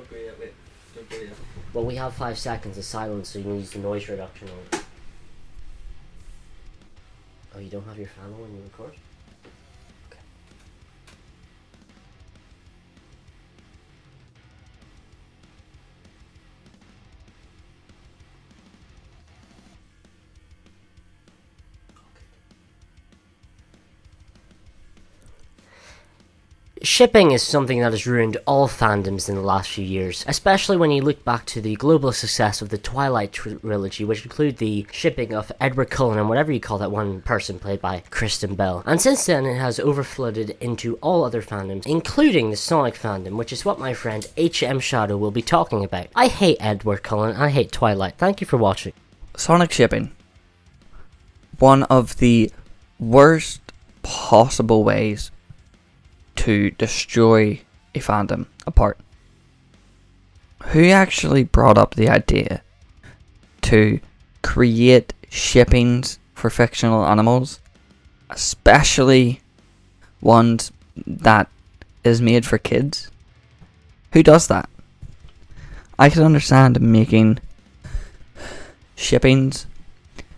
Don't go yet, wait. Don't go yet. Well, we have 5 seconds of silence, so you can use the noise reduction on. Oh, you don't have your fan on when you record? Okay. Shipping is something that has ruined all fandoms in the last few years, especially when you look back to the global success of the Twilight trilogy, which include the shipping of Edward Cullen and whatever you call that one person played by Kristen Bell. And since then, it has overflooded into all other fandoms, including the Sonic fandom, which is what my friend HMShadow will be talking about. I hate Edward Cullen, I hate Twilight. Thank you for watching. Sonic shipping. One of the worst possible ways to destroy a fandom apart. Who actually brought up the idea to create shippings for fictional animals, especially ones that is made for kids? Who does that? I can understand making shippings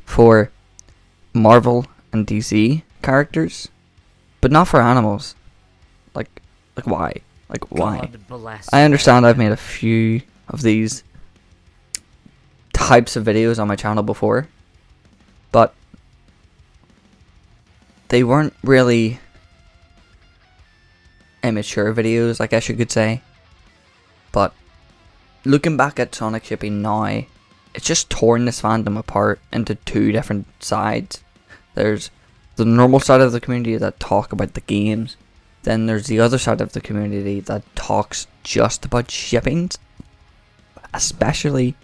for Marvel and DC characters, but not for animals. Like why? Like why? God bless I understand I've made a few of these types of videos on my channel before, but they weren't really immature videos, I guess you could say. But looking back at Sonic shipping now, it's just torn this fandom apart into two different sides. There's the normal side of the community that talk about the games. Then there's the other side of the community that talks just about shippings, especially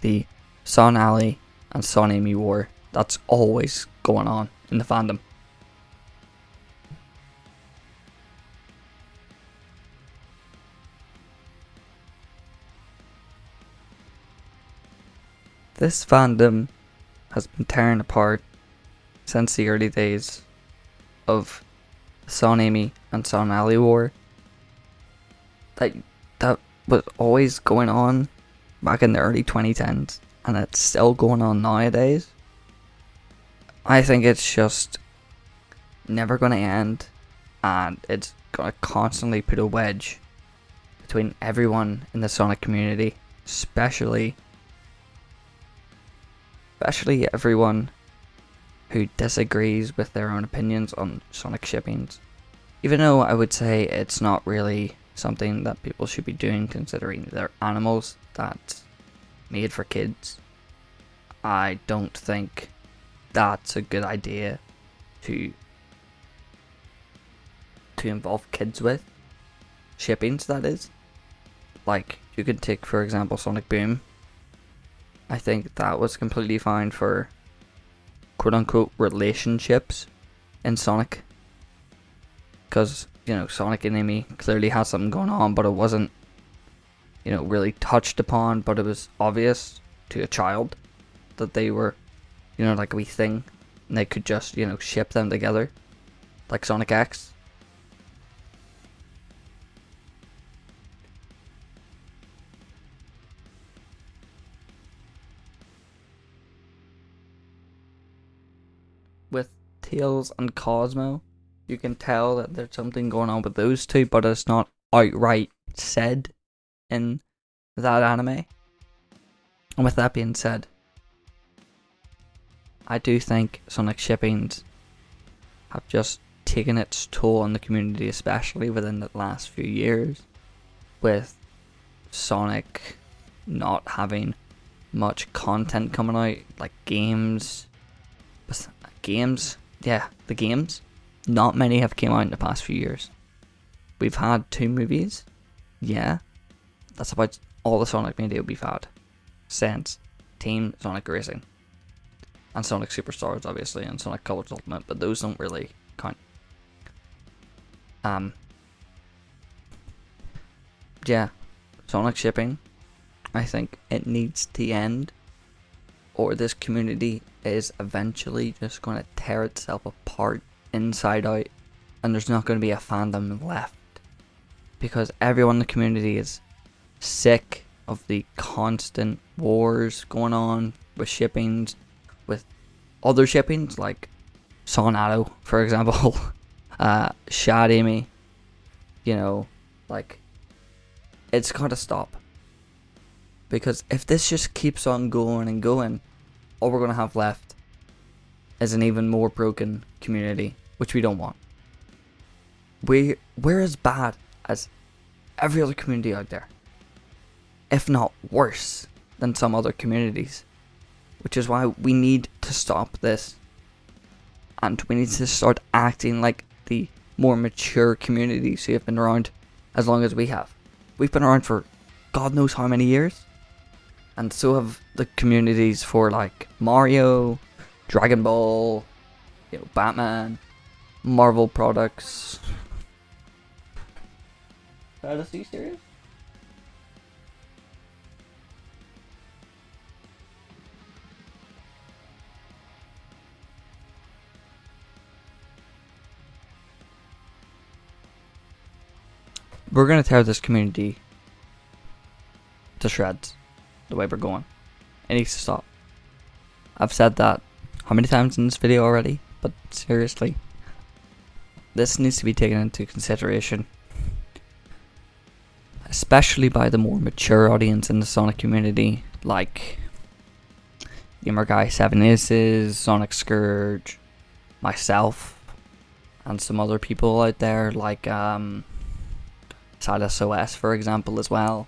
the Son Ali and Son Amy war that's always going on in the fandom. This fandom has been torn apart since the early days of Son Amy and Son Ali war. That was always going on back in the early 2010s, and it's still going on nowadays. I think it's just never going to end, and it's going to constantly put a wedge between everyone in the Sonic community, especially everyone who disagrees with their own opinions on Sonic shippings. Even though I would say it's not really something that people should be doing, considering they're animals that's made for kids. I don't think that's a good idea to involve kids with. Shippings, that is. Like, you could take, for example, Sonic Boom. I think that was completely fine for quote-unquote relationships in Sonic, because, you know, Sonic and Amy clearly had something going on, but it wasn't, you know, really touched upon, but it was obvious to a child that they were, you know, like a wee thing, and they could just, you know, ship them together, like Sonic X. With Tails and Cosmo, you can tell that there's something going on with those two, but it's not outright said in that anime. And with that being said, I do think Sonic shippings have just taken its toll on the community, especially within the last few years, with Sonic not having much content coming out, like games. The games. Not many have came out in the past few years. We've had 2 movies. Yeah. That's about all the Sonic media we've had since Team Sonic Racing. And Sonic Superstars, obviously, and Sonic Colors Ultimate, but those don't really count. Yeah. Sonic shipping, I think it needs to end, or this community is eventually just going to tear itself apart inside out, and there's not going to be a fandom left, because everyone in the community is sick of the constant wars going on with shippings, with other shippings like Sonado, for example, Shadamy, you know, like, it's gotta stop. Because if this just keeps on going and going, all we're gonna have left is an even more broken community, which we don't want. We're as bad as every other community out there, if not worse than some other communities, which is why we need to stop this, and we need to start acting like the more mature communities who have been around as long as we have. We've been around for God knows how many years, and so have the communities for like Mario, Dragon Ball, Batman, Marvel products. Are you serious? We're gonna tear this community to shreds the way we're going. It needs to stop. I've said that how many times in this video already, but seriously, this needs to be taken into consideration, especially by the more mature audience in the Sonic community, like Gamerguy7aces, Sonic Scourge, myself, and some other people out there like Silas OS, for example, as well,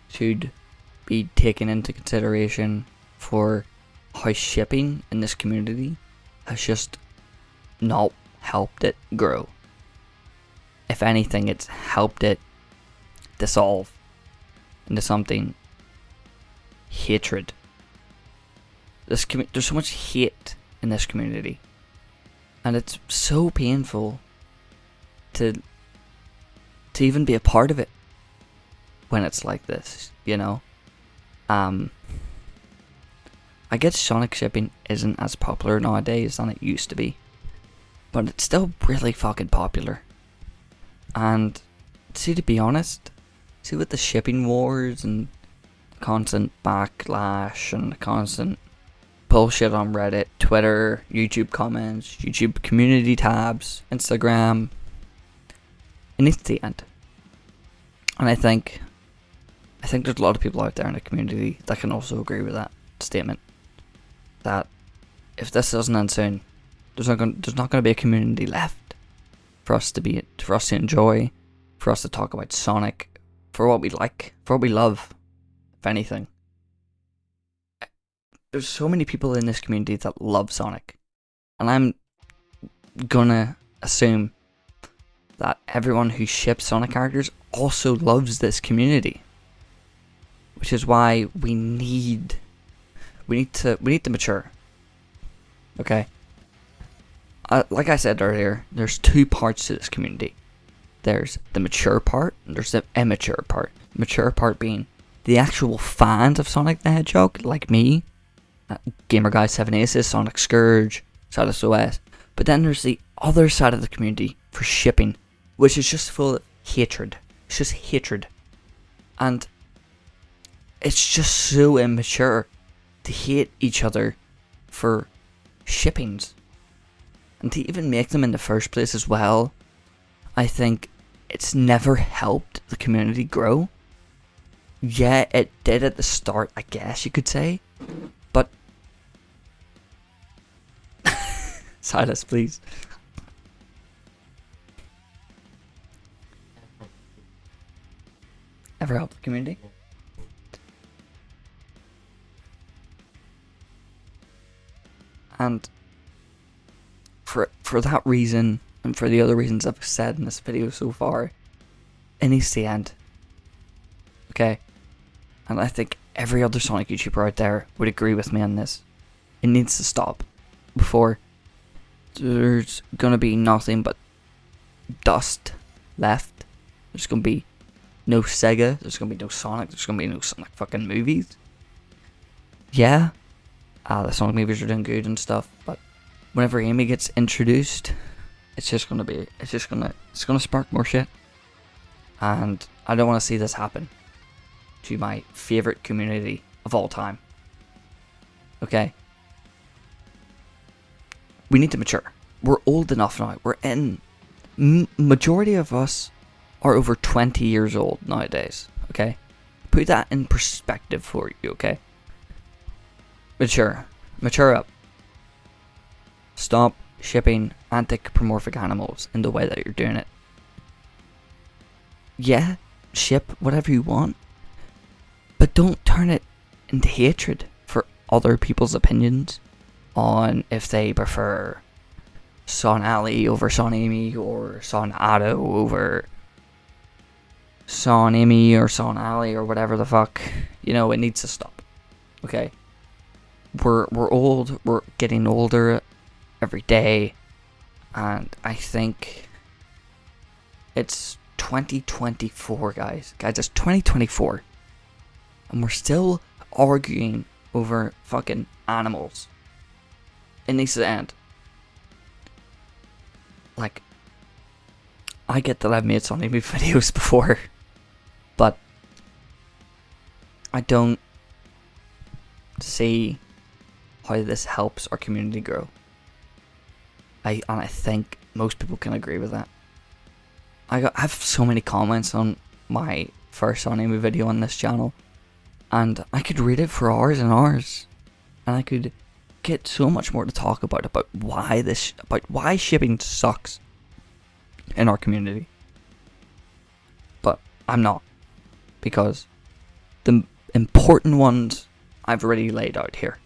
should be taken into consideration for how shipping in this community has just not helped it grow. If anything, it's helped it dissolve into something hatred. There's so much hate in this community, and it's so painful to even be a part of it when it's like this, I guess Sonic shipping isn't as popular nowadays than it used to be, but it's still really fucking popular. And see, to be honest, with the shipping wars and constant backlash and the constant bullshit on Reddit, Twitter, YouTube comments, YouTube community tabs, Instagram, it needs to end. And I think there's a lot of people out there in the community that can also agree with that statement. That if this doesn't end soon, there's not going to be a community left for us to enjoy, for us to talk about Sonic, for what we like, for what we love, if anything. There's so many people in this community that love Sonic, and I'm gonna assume that everyone who ships Sonic characters also loves this community, which is why we need to mature. Okay. Like I said earlier, there's two parts to this community. There's the mature part, and there's the immature part. Mature part being the actual fans of Sonic the Hedgehog, like me, Gamerguy7aces, Sonic Scourge, Silas OS. But then there's the other side of the community for shipping, which is just full of hatred. It's just hatred. And it's just so immature to hate each other for shippings. And to even make them in the first place as well, I think it's never helped the community grow. Yeah, it did at the start, I guess you could say. But Silas, please. Ever helped the community? And for that reason, and for the other reasons I've said in this video so far, it needs to end. Okay? And I think every other Sonic YouTuber out there would agree with me on this. It needs to stop before there's gonna be nothing but dust left. There's gonna be no Sega, there's gonna be no Sonic, there's gonna be no Sonic fucking movies. Yeah, the Sonic movies are doing good and stuff, but whenever Amy gets introduced, it's gonna spark more shit. And I don't want to see this happen. to my favorite community of all time. Okay? We need to mature. We're old enough now. We're in... majority of us are over 20 years old nowadays. Okay? Put that in perspective for you, okay? Mature. Mature up. Stop shipping anthropomorphic animals in the way that you're doing it. Yeah, ship whatever you want, but don't turn it into hatred for other people's opinions on if they prefer Son Ali over Son Amy, or Son Ado over Son Amy, or Son Ali, or whatever the fuck. You know, it needs to stop. Okay? We're old, we're getting older every day, and I think it's 2024, guys. Guys, it's 2024, and we're still arguing over fucking animals. It needs to end. Like, I get that I've made Son Amy videos before, but I don't see how this helps our community grow. And I think most people can agree with that. I have so many comments on my first Son Amy video on this channel, and I could read it for hours and hours, and I could get so much more to talk about why shipping sucks in our community. But I'm not, because the important ones I've already laid out here,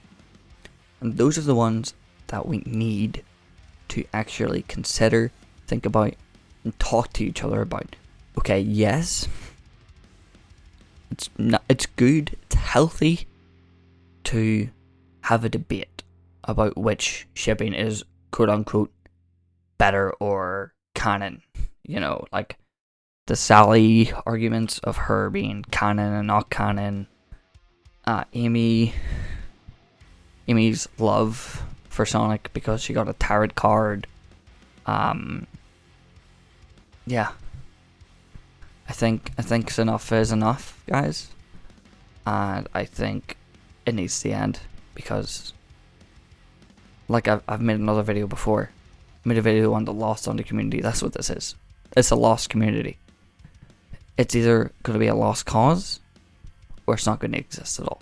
and those are the ones that we need to actually consider, think about, and talk to each other about. Okay, yes, it's good, it's healthy to have a debate about which shipping is quote unquote better or canon. You know, like the Sally arguments of her being canon and not canon. Amy's love for Sonic because she got a tarot card. Yeah. I think enough is enough, guys. And I think it needs to end, because like I've made another video before. I made a video on the lost on the community. That's what this is. It's a lost community. It's either going to be a lost cause, or it's not going to exist at all.